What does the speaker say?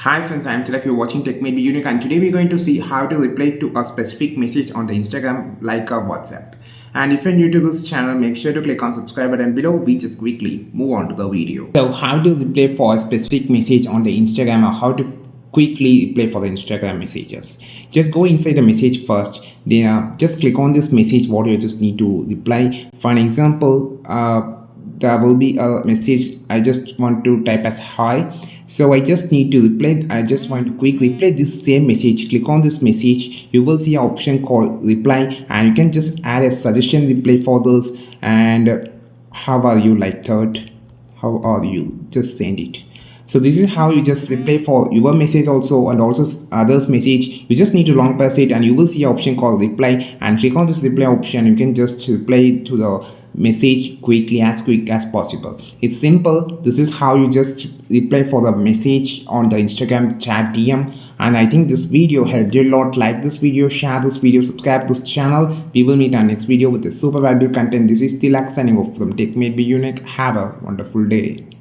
Hi friends, I'm Tilak. You're watching Tech May Be Unique, and today we're going to see how to reply to a specific message on the Instagram like a WhatsApp. And if you're new to this channel, make sure to click on subscribe button below. We just quickly move on to the video. So how to reply for a specific message on the Instagram, or how to quickly reply for the Instagram messages. Just go inside the message first. Then just click on this message what you just need to reply. For an example, there will be a message I just want to type as hi, so I just need to reply. I just want to quick reply this same message. Click on this message, you will see an option called reply, and you can just add a suggestion reply for this. And how are you, like third, how are you, just send it. So this is how you just reply for your message also, and also others message. You just need to long press it, and you will see an option called reply, and click on this reply option. You can just reply to the message quickly, as quick as possible. It's simple. This is how you just reply for the message on the Instagram chat DM. And I think this video helped you a lot. Like this video, share this video, subscribe to this channel. We will meet our next video with a super valuable content. This is Tilak signing off from Tech May Be Unique. Have a wonderful day.